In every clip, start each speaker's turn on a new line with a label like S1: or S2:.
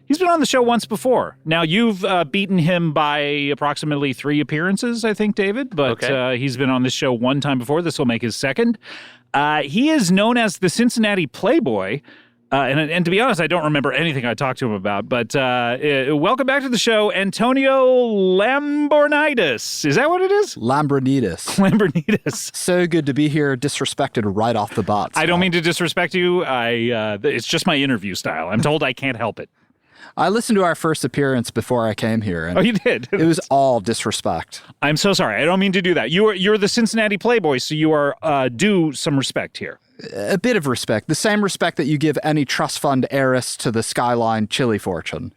S1: He's been on the show once before. Now, you've beaten him by approximately 3 appearances, I think, David. But he's been on this show one time before. This will make his second. He is known as the Cincinnati Playboy. And to be honest, I don't remember anything I talked to him about. But welcome back to the show, Antonio Lambrinidis. Is that what it is?
S2: Lambrinidis.
S1: Lambrinidis.
S2: So good to be here, disrespected right off the bat.
S1: I don't mean to disrespect you. It's just my interview style. I'm told I can't help it.
S2: I listened to our first appearance before I came here. And
S1: you did?
S2: It was all disrespect.
S1: I'm so sorry. I don't mean to do that. You're the Cincinnati Playboy, so you are due some respect here.
S2: A bit of respect. The same respect that you give any trust fund heiress to the Skyline Chili fortune.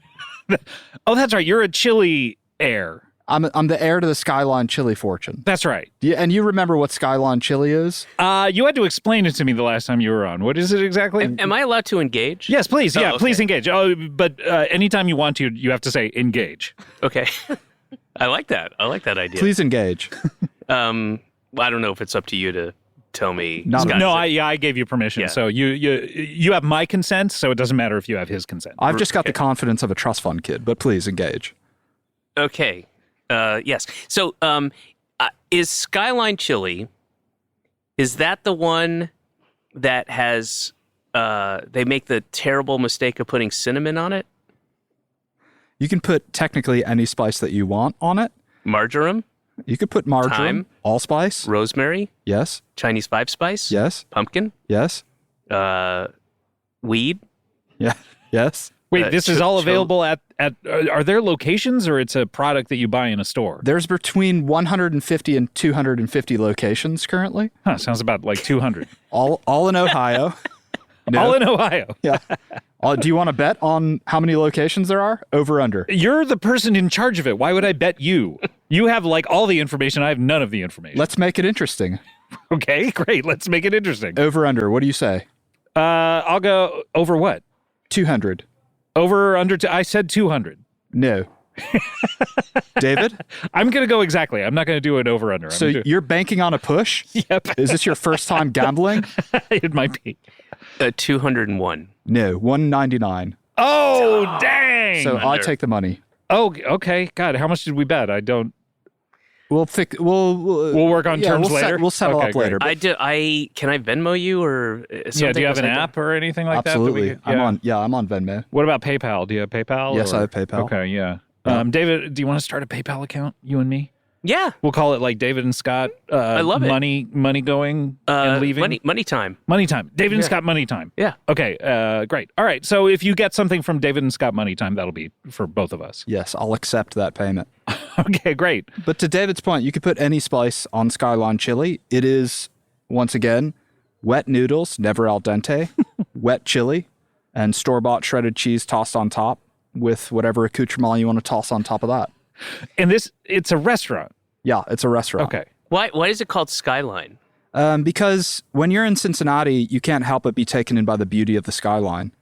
S1: Oh, that's right. You're a Chili heir.
S2: I'm the heir to the Skyline Chili fortune.
S1: That's right.
S2: And you remember what Skyline Chili is?
S1: You had to explain it to me the last time you were on. What is it exactly?
S3: Am I allowed to engage?
S1: Yes, please. Yeah,
S3: okay.
S1: Please engage. Oh, but anytime you want to, you have to say engage.
S3: Okay. I like that. I like that idea.
S2: Please engage.
S3: Well, I don't know if it's up to you to tell me.
S1: I gave you permission. Yeah. So you have my consent, so it doesn't matter if you have his consent.
S2: I've just got the confidence of a trust fund kid, but please engage.
S3: Okay. Yes. So, is Skyline Chili, is that the one that has, they make the terrible mistake of putting cinnamon on it?
S2: You can put technically any spice that you want on it.
S3: Marjoram?
S2: You could put marjoram,
S3: thyme,
S2: allspice.
S3: Rosemary?
S2: Yes.
S3: Chinese 5-spice?
S2: Yes.
S3: Pumpkin?
S2: Yes.
S3: Weed?
S2: Yeah. Yes.
S1: Wait, this is all available at are there locations, or it's a product that you buy in a store?
S2: There's between 150 and 250 locations currently.
S1: Sounds about like 200.
S2: all in Ohio.
S1: No. All in Ohio.
S2: Yeah. Do you want to bet on how many locations there are? Over, under?
S1: You're the person in charge of it. Why would I bet you? You have like all the information. I have none of the information.
S2: Let's make it interesting.
S1: Okay, great. Let's make it interesting.
S2: Over, under. What do you say?
S1: I'll go over what?
S2: 200.
S1: Over, under, I said 200.
S2: No. David?
S1: I'm going to go exactly. I'm not going to do an over, under.
S2: So you're banking on a push?
S1: Yep.
S2: Is this your first time gambling?
S1: It might be.
S3: 201.
S2: No, 199.
S1: Oh, dang.
S2: So I take the money.
S1: Oh, okay. God, how much did we bet? I don't.
S2: We'll
S1: work on terms later.
S2: We'll settle up later.
S3: Can I Venmo you or something?
S1: Yeah, do you have an app or anything like
S2: Absolutely.
S1: that? Absolutely.
S2: I'm on Venmo.
S1: What about PayPal? Do you have PayPal?
S2: Yes, I have PayPal.
S1: Okay, yeah. David, do you want to start a PayPal account, you and me?
S3: Yeah.
S1: We'll call it like David and Scott.
S3: I love it.
S1: Money going and leaving.
S3: Money time.
S1: Money time. David and Scott money time.
S3: Yeah.
S1: Okay. Great. All right. So if you get something from David and Scott money time, that'll be for both of us.
S2: Yes, I'll accept that payment.
S1: Okay. Great.
S2: But to David's point, you could put any spice on Skyline Chili. It is, once again, wet noodles, never al dente, wet chili, and store-bought shredded cheese tossed on top with whatever accoutrement you want to toss on top of that.
S1: And it's a restaurant.
S2: Yeah, it's a restaurant.
S1: Okay.
S3: Why is it called Skyline?
S2: Because when you're in Cincinnati, you can't help but be taken in by the beauty of the skyline.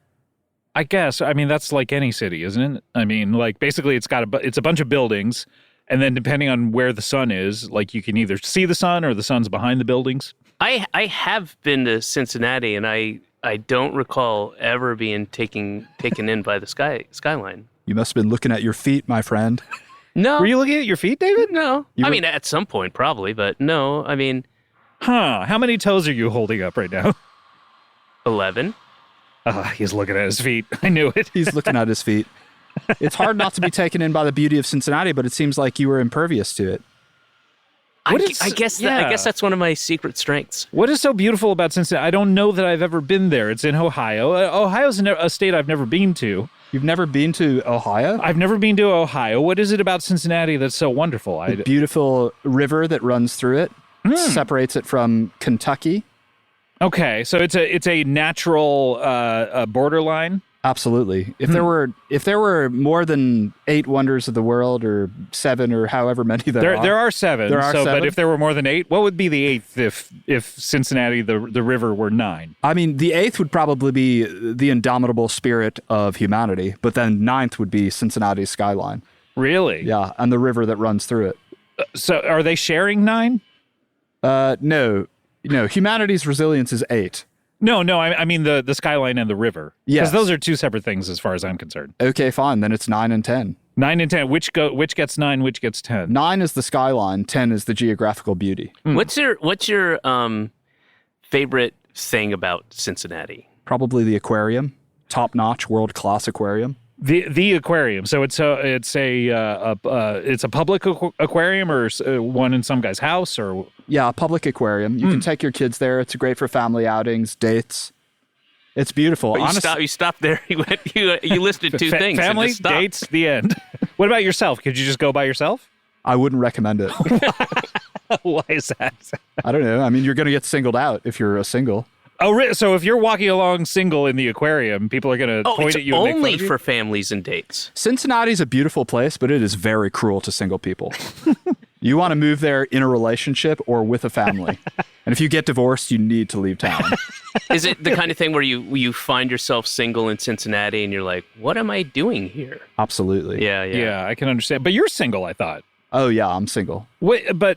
S1: I guess. I mean, that's like any city, isn't it? I mean, like basically it's a bunch of buildings, and then depending on where the sun is, like you can either see the sun or the sun's behind the buildings.
S3: I have been to Cincinnati, and I don't recall ever being taken in by the skyline.
S2: You must have been looking at your feet, my friend.
S3: No.
S1: Were you looking at your feet, David?
S3: No. I mean, at some point, probably, but no. I mean...
S1: How many toes are you holding up right now?
S3: 11.
S1: He's looking at his feet. I knew it.
S2: He's looking at his feet. It's hard not to be taken in by the beauty of Cincinnati, but it seems like you were impervious to it.
S3: I guess that's one of my secret strengths.
S1: What is so beautiful about Cincinnati? I don't know that I've ever been there. It's in Ohio. Ohio's a state I've never been to.
S2: You've never been to Ohio?
S1: I've never been to Ohio. What is it about Cincinnati that's so wonderful?
S2: The beautiful river that runs through it separates it from Kentucky.
S1: Okay, so it's a natural borderline.
S2: Absolutely. If there were more than 8 wonders of the world, or 7, or however many there are.
S1: There are 7.
S2: There are 7.
S1: But if there were more than 8, what would be the 8th if Cincinnati the river were 9?
S2: I mean, the 8th would probably be the indomitable spirit of humanity, but then 9th would be Cincinnati's skyline.
S1: Really?
S2: Yeah, and the river that runs through it.
S1: So are they sharing 9?
S2: No. Humanity's resilience is 8.
S1: No, I mean the skyline and the river.
S2: Yes.
S1: Because those are two separate things as far as I'm concerned.
S2: Okay, fine. Then it's 9 and 10.
S1: 9 and 10. Which gets 9? Which gets 10?
S2: 9 is the skyline. 10 is the geographical beauty.
S3: What's your favorite thing about Cincinnati?
S2: Probably the aquarium. Top-notch, world-class aquarium.
S1: The aquarium. So it's a public aquarium or one in some guy's house or.
S2: Yeah, a public aquarium. You can take your kids there. It's great for family outings, dates. It's beautiful.
S3: But you stopped there. You listed two things.
S1: Family,
S3: and just stopped.
S1: dates, the end. What about yourself? Could you just go by yourself?
S2: I wouldn't recommend it.
S1: Why is that?
S2: I don't know. I mean, you're going to get singled out if you're a single.
S1: Oh, so if you're walking along single in the aquarium, people are going to point at you and make fun
S3: only
S1: of you?
S3: for families and dates.
S2: Cincinnati's a beautiful place, but it is very cruel to single people. You want to move there in a relationship or with a family. And if you get divorced, you need to leave town.
S3: Is it the kind of thing where you find yourself single in Cincinnati and you're like, what am I doing here?
S2: Absolutely.
S1: Yeah, I can understand. But you're single, I thought.
S2: Oh, yeah, I'm single.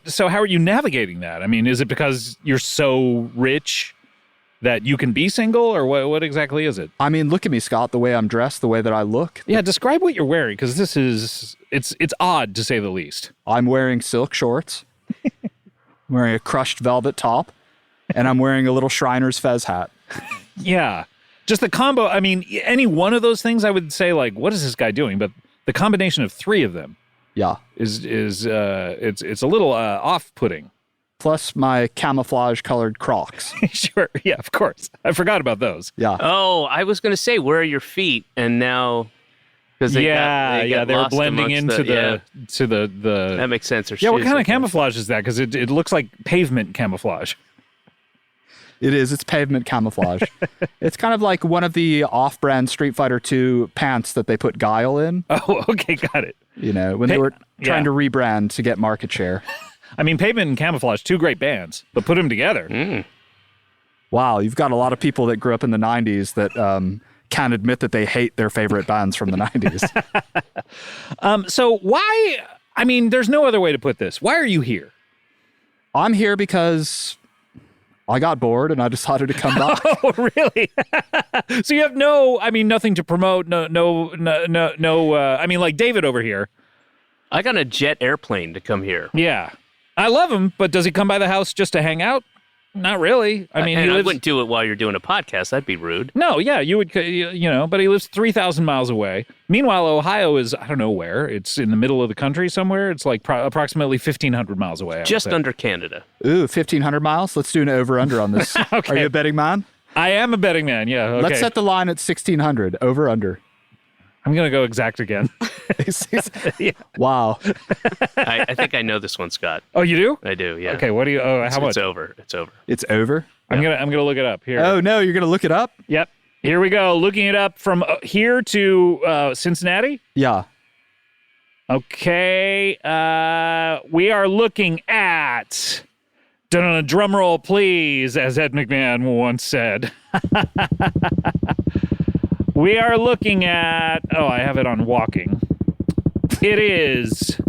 S1: So how are you navigating that? I mean, is it because you're so rich that you can be single, or what exactly is it?
S2: I mean, look at me, Scott, the way I'm dressed, the way that I look.
S1: Yeah, describe what you're wearing, because it's odd to say the least.
S2: I'm wearing silk shorts, I'm wearing a crushed velvet top, and I'm wearing a little Shriner's Fez hat.
S1: Yeah, just the combo. I mean, any one of those things I would say, like, what is this guy doing? But the combination of three of them
S2: Yeah.
S1: is it's a little off-putting.
S2: Plus my camouflage-colored Crocs.
S1: Sure, yeah, of course. I forgot about those.
S2: Yeah.
S3: Oh, I was going to say, where are your feet? And now, because
S1: they're blending into the.
S3: That makes sense.
S1: Yeah, what kind of camouflage is that? Because it looks like pavement camouflage.
S2: It is. It's pavement camouflage. It's kind of like one of the off-brand Street Fighter 2 pants that they put Guile in.
S1: Oh, okay, got it.
S2: You know, when they were trying to rebrand to get market share.
S1: I mean, Pavement and Camouflage, two great bands, but put them together.
S2: Wow, you've got a lot of people that grew up in the 90s that can't admit that they hate their favorite bands from the 90s.
S1: So why, I mean, there's no other way to put this. Why are you here?
S2: I'm here because I got bored and I decided to come back.
S1: Oh, really? So you have nothing to promote, no, I mean, like David over here.
S3: I got a jet airplane to come here.
S1: Yeah. I love him, but does he come by the house just to hang out? Not really. I mean,
S3: I wouldn't do it while you're doing a podcast. That'd be rude.
S1: No, yeah, you would, but he lives 3,000 miles away. Meanwhile, Ohio is, I don't know where. It's in the middle of the country somewhere. It's like approximately 1,500 miles away.
S3: Just under Canada.
S2: Ooh, 1,500 miles? Let's do an over-under on this.
S1: Okay.
S2: Are you a betting man?
S1: I am a betting man, yeah. Okay.
S2: Let's set the line at 1,600, over-under.
S1: I'm going to go exact again.
S2: Yeah. Wow.
S3: I think I know this one, Scott.
S1: Oh, you do?
S3: I do, yeah.
S1: Okay, what do you, how much?
S3: It's over. It's over.
S2: It's over?
S1: I'm gonna look it up here.
S2: Oh, no, you're going to look it up?
S1: Yep. Here we go. Looking it up from here to Cincinnati.
S2: Yeah.
S1: Okay. We are looking at, drum roll please, as Ed McMahon once said. We are looking at, I have it on walking. It is,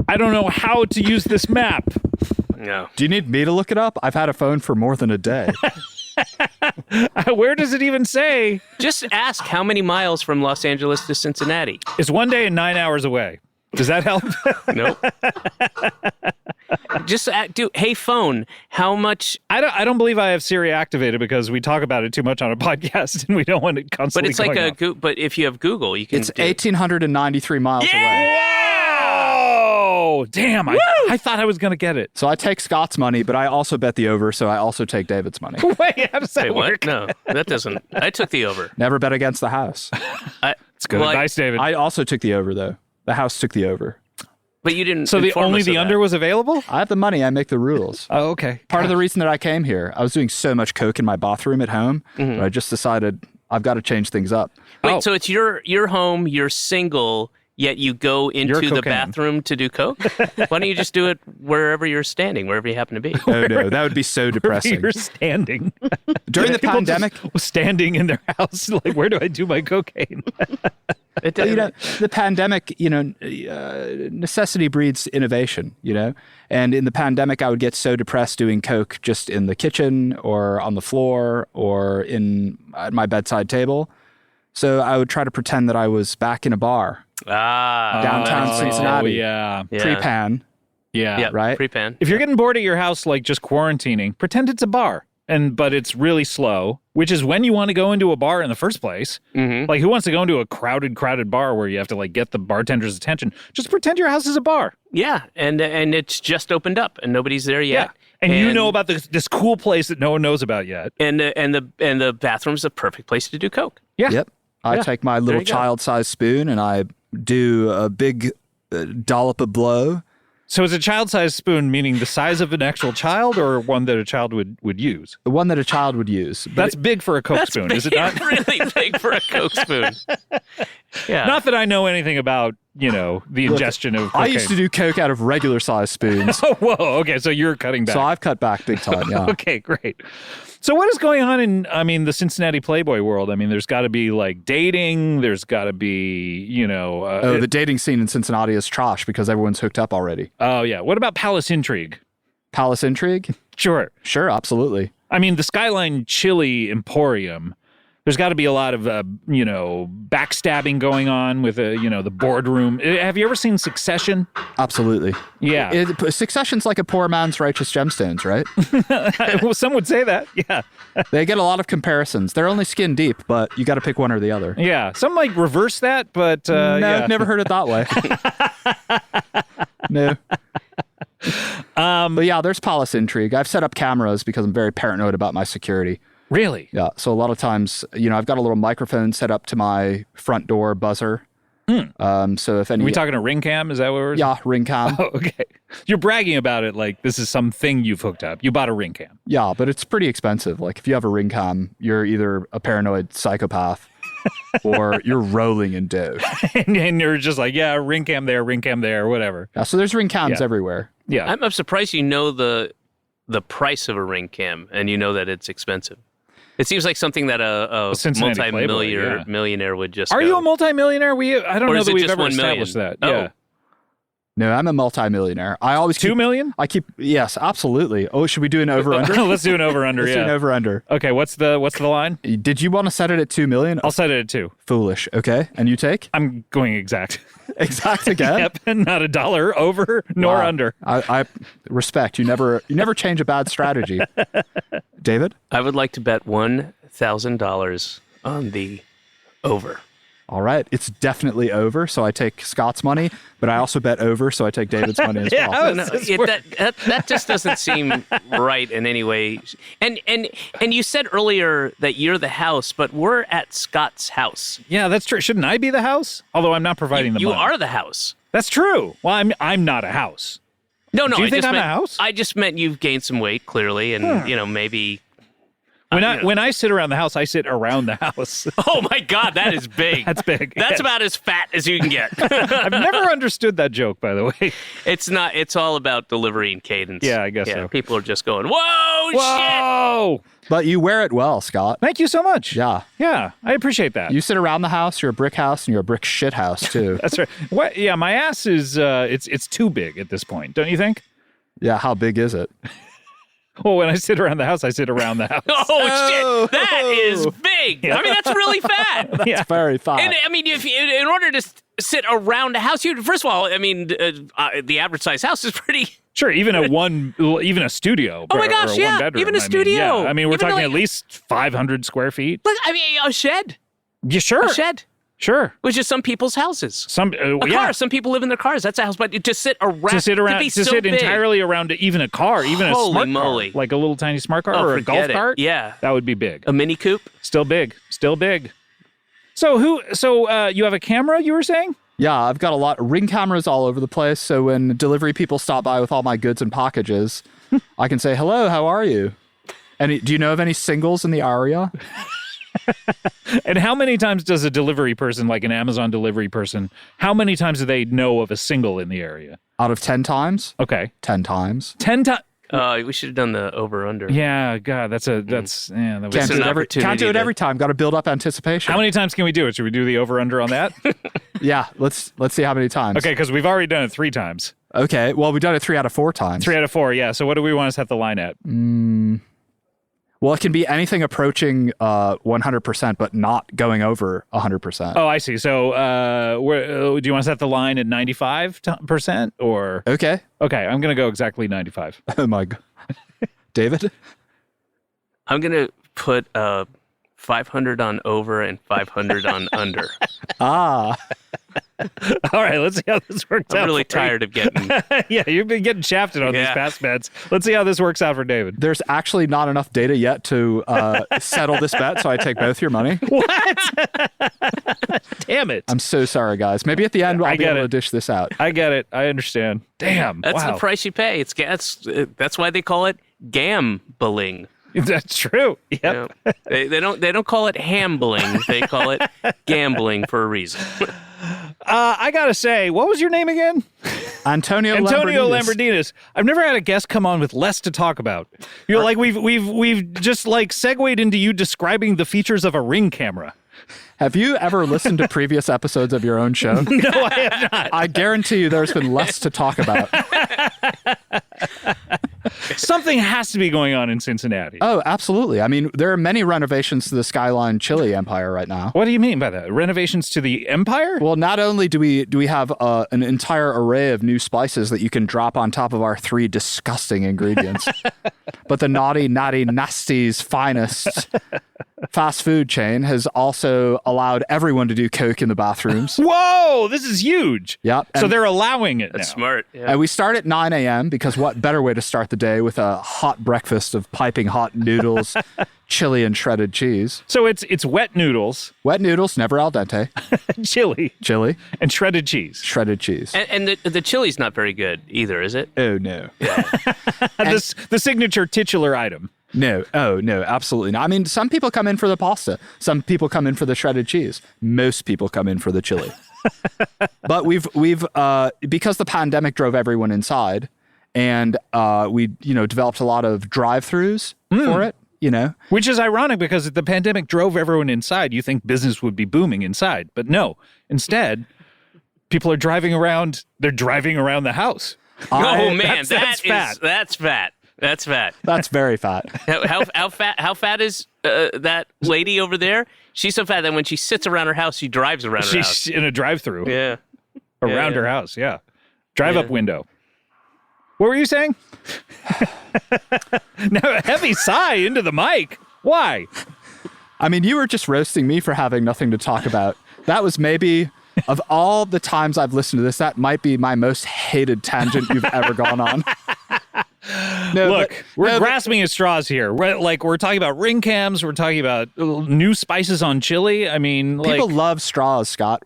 S1: I don't know how to use this map.
S3: No.
S2: Do you need me to look it up? I've had a phone for more than a day.
S1: Where does it even say?
S3: Just ask how many miles from Los Angeles to Cincinnati.
S1: It's 1 day and 9 hours away. Does that help?
S3: Nope. Just hey phone, how much?
S1: I don't believe I have Siri activated because we talk about it too much on a podcast and we don't want it constantly.
S3: But it's like but if you have Google, you can.
S2: It's 1,893 miles away.
S1: Oh, damn! I thought I was gonna get it.
S2: So I take Scott's money, but I also bet the over, so I also take David's money.
S1: Wait, how does that work?
S3: What? No, that doesn't. I took the over.
S2: Never bet against the house.
S1: It's good advice, David.
S2: I also took the over, though. The house took the over.
S3: But you didn't.
S1: So only the under was available?
S2: I have the money. I make the rules.
S1: Oh, okay.
S2: Part of the reason that I came here, I was doing so much coke in my bathroom at home, but I just decided I've got to change things up.
S3: Wait, so it's your home. You're single. yet you go into the bathroom to do coke? Why don't you just do it wherever you're standing, wherever you happen to be?
S2: Oh, no, that would be so depressing.
S1: You're standing.
S2: During the pandemic?
S1: Standing in their house, like, where do I do my cocaine?
S2: The pandemic, necessity breeds innovation, And in the pandemic, I would get so depressed doing coke just in the kitchen or on the floor or at my bedside table. So I would try to pretend that I was back in a bar. Downtown Cincinnati.
S1: Yeah.
S2: Pre-pan.
S1: Yeah.
S2: Right?
S3: Pre-pan.
S1: If you're getting bored at your house, like just quarantining, pretend it's a bar. But it's really slow, which is when you want to go into a bar in the first place.
S3: Mm-hmm.
S1: Like, who wants to go into a crowded bar where you have to like get the bartender's attention? Just pretend your house is a bar.
S3: Yeah, and it's just opened up and nobody's there yet.
S1: Yeah. And you know about this cool place that no one knows about yet.
S3: And the bathroom's the perfect place to do coke.
S1: Yeah.
S2: Yep. I take my little child-sized spoon and I do a big dollop of blow.
S1: So is a child-sized spoon meaning the size of an actual child or one that a child would use?
S2: The one that a child would use.
S1: That's big for a Coke spoon, is it not?
S3: Really big for a Coke spoon. Yeah.
S1: Not that I know anything about, the ingestion of cocaine.
S2: I used to do Coke out of regular-sized spoons.
S1: Oh, whoa. Okay, so you're cutting back.
S2: So I've cut back big time, yeah.
S1: Okay, great. So what is going on in, the Cincinnati Playboy world? I mean, there's got to be like dating. There's got to be,
S2: the dating scene in Cincinnati is trash because everyone's hooked up already.
S1: Oh, yeah. What about palace intrigue?
S2: Palace intrigue?
S1: Sure,
S2: absolutely.
S1: I mean, the Skyline Chili Emporium, there's got to be a lot of, backstabbing going on with, the boardroom. Have you ever seen Succession?
S2: Absolutely.
S1: Yeah.
S2: Succession's like a poor man's Righteous Gemstones, right?
S1: Well, some would say that, yeah.
S2: They get a lot of comparisons. They're only skin deep, but you got to pick one or the other.
S1: Yeah. Some might reverse that, but
S2: no,
S1: yeah.
S2: I've never heard it that way. No. But yeah, there's palace intrigue. I've set up cameras because I'm very paranoid about my security.
S1: Really?
S2: Yeah. So a lot of times, I've got a little microphone set up to my front door buzzer. So if any,
S1: are we talking a ring cam? Is that what we're?
S2: Yeah, ring cam.
S1: Oh, okay. You're bragging about it like this is something you've hooked up. You bought a ring cam.
S2: Yeah, but it's pretty expensive. Like if you have a ring cam, you're either a paranoid psychopath or you're rolling in dough.
S1: and you're just like, yeah, ring cam there, whatever.
S2: Yeah. So there's ring cams everywhere.
S1: Yeah.
S3: I'm surprised you know the price of a ring cam and you know that it's expensive. It seems like something that a multi-millionaire would just.
S1: Are you a multi-millionaire? I don't know that we've ever
S3: 1 million?
S1: established that.
S3: Oh.
S1: Yeah.
S2: No, I'm a multi-millionaire. I always
S1: 2 million?
S2: Yes, absolutely. Oh, should we do an over/under?
S1: Let's do an over/under.
S2: Let's do an over/under.
S1: Okay, what's the line?
S2: Did you want to set it at 2 million?
S1: I'll set it at 2.
S2: Foolish. Okay, and you take?
S1: I'm going exact.
S2: Exact again?
S1: Yep, not a dollar over nor under.
S2: I respect. You never change a bad strategy. David?
S3: I would like to bet $1,000 on the over.
S2: All right, it's definitely over, so I take Scott's money, but I also bet over, so I take David's money as well.
S3: That just doesn't seem right in any way. And you said earlier that you're the house, but we're at Scott's house.
S1: Yeah, that's true. Shouldn't I be the house? Although I'm not providing the money.
S3: You are the house.
S1: That's true. Well, I'm not a house.
S3: No.
S1: Do you think I'm a house?
S3: I just meant you've gained some weight, clearly, and maybe.
S1: When I sit around the house, I sit around the house.
S3: Oh my God, that is big.
S1: That's big.
S3: That's about as fat as you can get.
S1: I've never understood that joke, by the way.
S3: It's not. It's all about delivery and cadence.
S1: Yeah, I guess so.
S3: People are just going, whoa, shit.
S2: But you wear it well, Scott.
S1: Thank you so much.
S2: Yeah.
S1: Yeah, I appreciate that.
S2: You sit around the house, you're a brick house, and you're a brick shit house, too.
S1: That's right. What? Yeah, my ass is, it's too big at this point, don't you think?
S2: Yeah, how big is it?
S1: Well, when I sit around the house, I sit around the house.
S3: Oh, shit. That is big. I mean, that's really fat.
S2: That's very fat.
S3: And I mean, in order to sit around a house, first of all, I mean, the average size house is pretty.
S1: Sure, even a studio.
S3: Oh my gosh, yeah,
S1: bedroom.
S3: even a studio.
S1: I mean, we're talking at least 500 square feet.
S3: But I mean, a shed.
S1: Yeah, sure.
S3: A shed.
S1: Sure.
S3: Which is some people's houses.
S1: A
S3: car. Some people live in their cars. That's a house. But to sit around. To sit
S1: entirely around even a car, even a smart
S3: moly.
S1: car. Like a little tiny smart car or a golf cart.
S3: Yeah.
S1: That would be big.
S3: A Mini Coupe.
S1: Still big. So you have a camera, you were saying?
S2: Yeah, I've got a lot of ring cameras all over the place. So when delivery people stop by with all my goods and packages, I can say, hello, how are you? Do you know of any singles in the area?
S1: And how many times does a delivery person, like an Amazon delivery person, how many times do they know of a single in the area?
S2: Out of 10 times?
S1: Okay.
S2: 10 times.
S1: 10 times.
S3: We should have done the over/under.
S1: Yeah, God, that was
S2: Can't
S3: an
S2: do
S3: opportunity
S2: it every time. Got to build up anticipation.
S1: How many times can we do it? Should we do the over/under on that?
S2: Yeah, let's see how many times.
S1: Okay, because we've already done it 3 times.
S2: Okay, well, we've done it 3 out of 4 times.
S1: 3 out of 4, yeah. So what do we want to set the line at?
S2: Well, it can be anything approaching 100%, but not going over 100%.
S1: Oh, I see. So do you want to set the line at 95% or?
S2: Okay.
S1: Okay, I'm going to go exactly 95.
S2: Oh, my God. David?
S3: I'm gonna put 500 on over and 500 on under.
S2: Ah.
S1: All right, let's see how this works out.
S3: I'm really tired of getting.
S1: Yeah, you've been getting shafted on these past bets. Let's see how this works out for David.
S2: There's actually not enough data yet to settle this bet, so I take both your money.
S1: What? Damn it.
S2: I'm so sorry, guys. Maybe at the end I'll be able to
S1: it.
S2: dish this out.
S1: I get it. I understand. Damn.
S3: That's
S1: wow.
S3: the price you pay. That's why they call it gambling.
S1: That's true. Yep.
S3: You know, they don't call it hambling. They call it gambling for a reason.
S1: I gotta say, what was your name again?
S2: Antonio
S1: Lambrinidis. I've never had a guest come on with less to talk about. You know, like we've just like segued into you describing the features of a Ring camera.
S2: Have you ever listened to previous episodes of your own show?
S1: No, I have not.
S2: I guarantee you there's been less to talk about.
S1: Something has to be going on in Cincinnati.
S2: Oh, absolutely. I mean, there are many renovations to the Skyline Chili empire right now.
S1: What do you mean by that? Renovations to the empire?
S2: Well, not only do we have an entire array of new spices that you can drop on top of our 3 disgusting ingredients, but the naughty, nasty's finest fast food chain has also allowed everyone to do coke in the bathrooms.
S1: Whoa, this is huge.
S2: Yep.
S1: So they're allowing it
S3: That's
S1: now.
S3: smart. Yeah.
S2: And we start at 9 a.m. because what better way to start the day with a hot breakfast of piping hot noodles, chili, and shredded cheese.
S1: So it's wet noodles,
S2: Wet noodles, never al dente.
S1: chili,
S2: Chili,
S1: and shredded cheese.
S2: shredded cheese.
S3: And the chili's not very good either, is it?
S2: Oh, no.
S1: The signature titular item.
S2: No. Oh, no, absolutely not. I mean, some people come in for the pasta. Some people come in for the shredded cheese. Most people come in for the chili. But we've because the pandemic drove everyone inside, and we developed a lot of drive-throughs for it.
S1: Which is ironic because if the pandemic drove everyone inside, you think business would be booming inside. But no, instead, people are driving around. They're driving around the house.
S3: Oh man,
S1: that's fat.
S3: That's fat. That's fat.
S2: That's very fat.
S3: How fat is that lady over there? She's so fat that when she sits around her house, she drives around her house.
S1: She's in a drive-through
S3: Yeah.
S1: around her house. Yeah, drive-up window. What were you saying? Now, a heavy sigh into the mic. Why?
S2: I mean, you were just roasting me for having nothing to talk about. That was maybe, of all the times I've listened to this, that might be my most hated tangent you've ever gone on. No,
S1: Look, we're grasping at straws here. We're talking about ring cams. We're talking about new spices on chili. I mean,
S2: people love straws, Scott.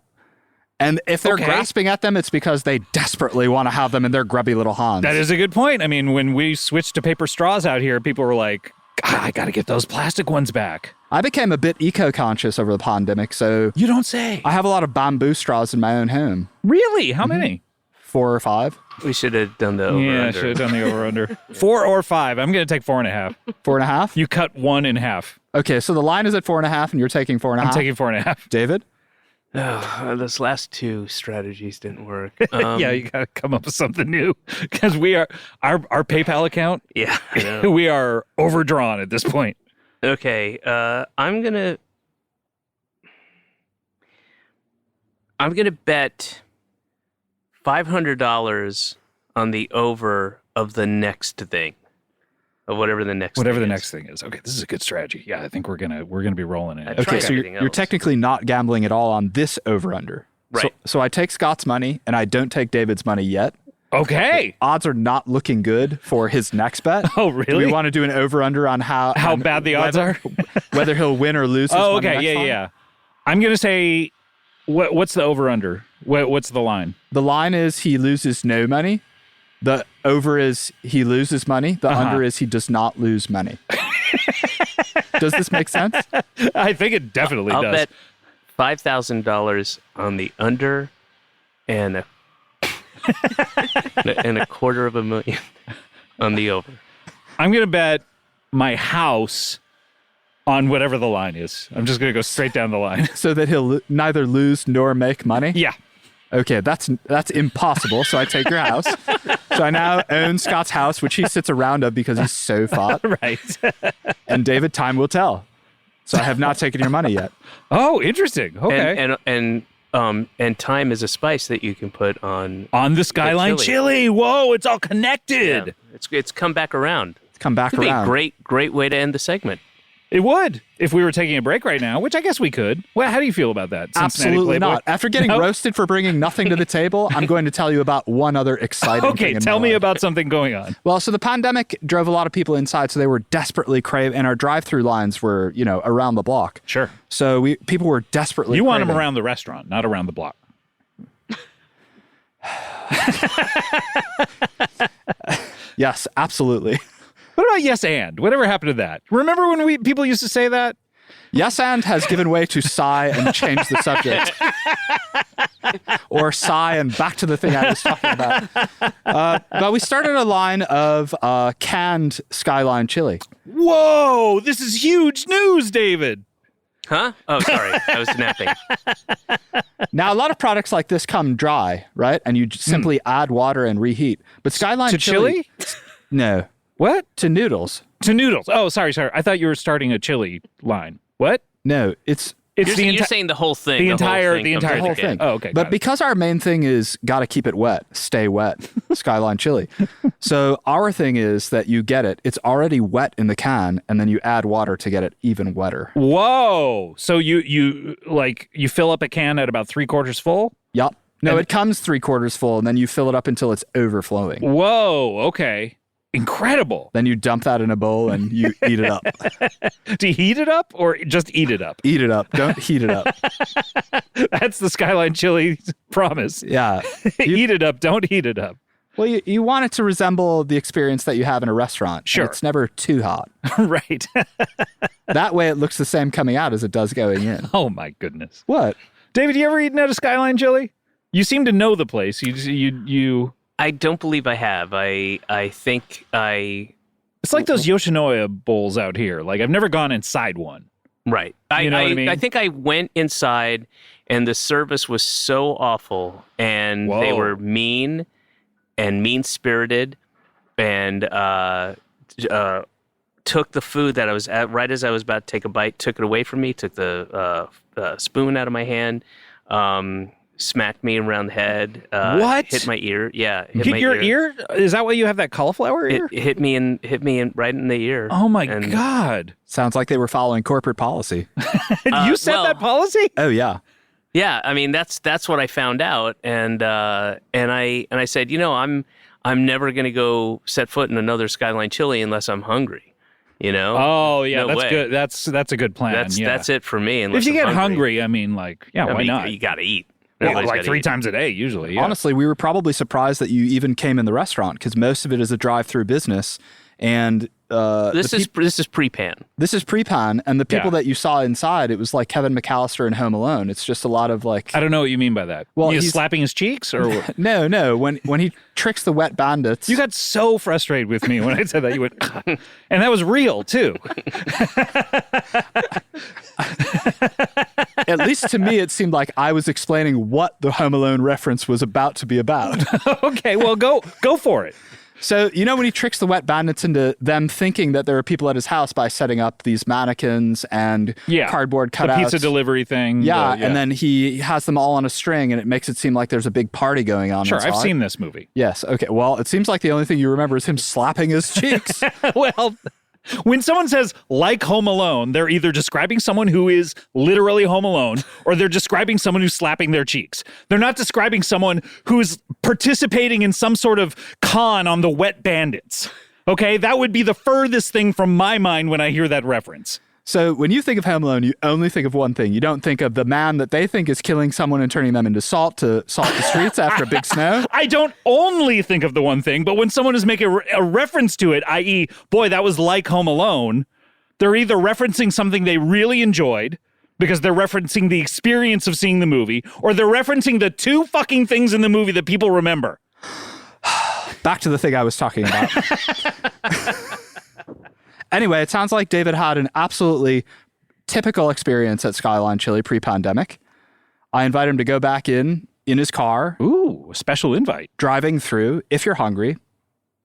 S2: And if they're
S1: Okay.
S2: grasping at them, it's because they desperately want to have them in their grubby little hands.
S1: that is a good point. I mean, when we switched to paper straws out here, people were like, God, I got to get those plastic ones back.
S2: I became a bit eco-conscious over the pandemic, so
S1: You don't say.
S2: I have a lot of bamboo straws in my own home.
S1: Really? How many?
S2: 4 or 5.
S3: We should have done the over
S1: Yeah, I
S3: under.
S1: should have done the over-under. 4 or 5. I'm going to take 4.5.
S2: 4.5?
S1: You cut 1 in half.
S2: Okay, so the line is at 4.5 and you're taking 4.5.
S1: I'm taking 4.5.
S2: David?
S3: Those last 2 strategies didn't work.
S1: Yeah, you got to come up with something new because we are our PayPal account.
S3: Yeah. I know.
S1: We are overdrawn at this point.
S3: Okay. I'm gonna bet $500 on the over of the next thing, of whatever the next
S1: thing is. Okay, this is a good strategy. Yeah, I think we're gonna be rolling in.
S3: Try
S2: Okay, so
S3: everything
S2: you're
S3: else.
S2: technically not gambling at all on this over-under.
S3: Right.
S2: So I take Scott's money and I don't take David's money yet.
S1: Okay.
S2: Odds are not looking good for his next bet.
S1: Oh,
S2: Do
S1: really?
S2: we want to do an over-under on how
S1: bad the odds are?
S2: whether he'll win or lose his
S1: Oh,
S2: money
S1: okay.
S2: next
S1: Yeah,
S2: time?
S1: yeah. I'm gonna say, what's the over/under? What's the line?
S2: The line is he loses no money. The over is he loses money. The under is he does not lose money. Does this make sense?
S1: I think it definitely
S3: I'll
S1: does.
S3: bet $5,000 on the under and a and $250,000 on the over.
S1: I'm going to bet my house on whatever the line is. I'm just going to go straight down the line.
S2: So that he'll neither lose nor make money?
S1: Yeah.
S2: Okay, that's impossible. So I take your house. So I now own Scott's house, which he sits around of because he's so fat.
S1: Right.
S2: And David, time will tell. So I have not taken your money yet.
S1: Oh, interesting. Okay.
S3: And time is a spice that you can put on
S1: the Skyline Chili. Whoa, it's all connected.
S3: Yeah, it's come back around.
S2: It's come back
S3: It'd
S2: around.
S3: be a great way to end the segment.
S1: It would, if we were taking a break right now, which I guess we could. Well, how do you feel about that? Cincinnati
S2: Absolutely
S1: Playboy?
S2: not. After getting roasted for bringing nothing to the table, I'm going to tell you about one other exciting thing.
S1: Okay,
S2: in
S1: tell
S2: my
S1: me
S2: life.
S1: about something going on.
S2: Well, so the pandemic drove a lot of people inside, so they were desperately craving, and our drive-through lines were, around the block.
S1: Sure.
S2: So people were desperately
S1: You want them
S2: craving.
S1: around the restaurant, not around the block.
S2: Yes, absolutely.
S1: What about yes and? Whatever happened to that? Remember when people used to say that?
S2: Yes and has given way to sigh and change the subject. Or sigh and back to the thing I was talking about. But we started a line of canned Skyline Chili.
S1: Whoa, this is huge news, David.
S3: Huh? Oh, sorry. I was napping.
S2: Now, a lot of products like this come dry, right? And you simply add water and reheat. But Skyline
S1: To chili?
S2: No.
S1: What?
S2: To noodles.
S1: To noodles. Oh, sorry. I thought you were starting a chili line. What?
S2: No, it's
S3: You're saying the whole thing.
S1: the entire
S2: whole
S1: thing.
S2: thing.
S1: Oh, okay.
S2: But
S1: got it.
S2: because our main thing is got to keep it wet, stay wet, Skyline Chili. So our thing is that you get it, it's already wet in the can, and then you add water to get it even wetter.
S1: Whoa. So you fill up a can at about 3/4 full?
S2: Yup. No,
S1: And-
S2: it comes 3/4 full, and then you fill it up until it's overflowing.
S1: Whoa. Okay. Incredible.
S2: Then you dump that in a bowl and you eat it up.
S1: Do you heat it up or just eat it up?
S2: Eat it up. Don't heat it up.
S1: That's the Skyline Chili promise.
S2: Yeah.
S1: Eat it up. Don't heat it up.
S2: Well, you want it to resemble the experience that you have in a restaurant.
S1: Sure.
S2: And it's never too hot.
S1: Right.
S2: That way it looks the same coming out as it does going in.
S1: Oh, my goodness.
S2: What?
S1: David, you ever eaten at a Skyline Chili? You seem to know the place. You.
S3: I don't believe I have. I think I...
S1: It's like those Yoshinoya bowls out here. Like, I've never gone inside one.
S3: Right.
S1: You know what I mean?
S3: I think I went inside and the service was so awful and they
S1: Whoa.
S3: were mean and mean-spirited and took the food that I was at right as I was about to take a bite, took it away from me, took the spoon out of my hand, smacked me around the head.
S1: What?
S3: Hit my ear. Yeah.
S1: Hit
S3: my
S1: your ear? Is that why you have that cauliflower ear?
S3: It hit me right in the ear.
S1: Oh, my
S3: And-
S1: God.
S2: Sounds like they were following corporate policy.
S1: You set
S3: well-
S1: that policy?
S2: Oh, yeah.
S3: Yeah, I mean that's what I found out, and I said, I'm never gonna go set foot in another Skyline Chili unless I'm hungry,
S1: Oh, yeah,
S3: No
S1: that's
S3: way.
S1: good. That's a good plan.
S3: That's it for me. Unless
S1: If you
S3: I'm
S1: get hungry, I mean, like, yeah,
S3: I
S1: why
S3: mean,
S1: not?
S3: You gotta eat.
S1: Yeah,
S3: Everybody's
S1: like
S3: gotta
S1: 3
S3: eat.
S1: times a day, usually. Yeah.
S2: Honestly, we were probably surprised that you even came in the restaurant because most of it is a drive-through business. And
S3: This is pre-pan.
S2: this is pre-pan, and the people
S1: Yeah.
S2: that you saw inside, it was like Kevin McAllister in Home Alone. It's just a lot of like,
S1: I don't know what you mean by that.
S2: Well,
S1: He's
S2: he's-
S1: slapping his cheeks, or what?
S2: no. When he tricks the wet bandits,
S1: You got so frustrated with me when I said that. You went, and that was real too.
S2: at least to me, it seemed like I was explaining what the Home Alone reference was about to be about.
S1: Okay, well, go for it.
S2: So, when he tricks the wet bandits into them thinking that there are people at his house by setting up these mannequins and
S1: Yeah,
S2: cardboard cutouts.
S1: the pizza delivery thing.
S2: Yeah,
S1: the-
S2: and then he has them all on a string, and it makes it seem like there's a big party going on.
S1: sure, I've
S2: inside.
S1: seen this movie.
S2: Yes. Okay. Well, it seems like the only thing you remember is him slapping his cheeks.
S1: Well, when someone says like Home Alone, they're either describing someone who is literally Home Alone or they're describing someone who's slapping their cheeks. They're not describing someone who is participating in some sort of con on the wet bandits. Okay, that would be the furthest thing from my mind when I hear that reference.
S2: So when you think of Home Alone, you only think of one thing. You don't think of the man that they think is killing someone and turning them into salt to salt the streets after a big snow.
S1: I don't only think of the one thing, but when someone is making a reference to it, i.e., boy, that was like Home Alone, They're either referencing something they really enjoyed because they're referencing the experience of seeing the movie, or they're referencing the two fucking things in the movie that people remember.
S2: Back to the thing I was talking about. Anyway, it sounds like David had an absolutely typical experience at Skyline Chili pre-pandemic. I invite him to go back in his car.
S1: Ooh, a special invite.
S2: Driving through, if you're hungry.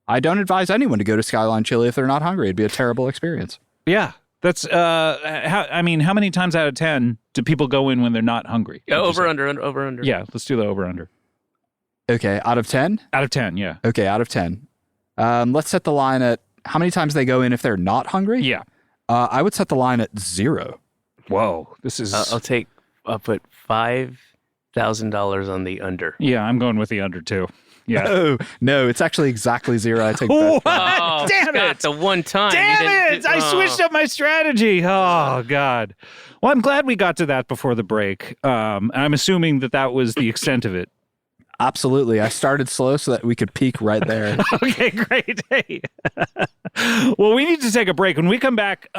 S2: I don't advise anyone to go to Skyline Chili if they're not hungry. It'd be a terrible experience.
S1: Yeah. That's, how many times out of 10 do people go in when they're not hungry?
S3: Over, under.
S1: Yeah, let's do the over, under.
S2: Okay, out of 10?
S1: Out of 10, yeah.
S2: Okay, out of 10. Let's set the line at how many times they go in if they're not hungry?
S1: Yeah.
S2: I would set the line at 0.
S1: Whoa, this is...
S3: I'll put $5,000 on the under.
S1: Yeah, I'm going with the under, too. Yeah.
S2: Oh, no, it's actually exactly 0. I take both.
S3: Oh,
S1: damn
S3: Scott,
S1: it!
S3: the one time.
S1: Damn it! I switched up my strategy. Oh, God. Well, I'm glad we got to that before the break. I'm assuming that was the extent of it.
S2: Absolutely. I started slow so that we could peak right there.
S1: Okay, great. Hey. Well, we need to take a break. When we come back,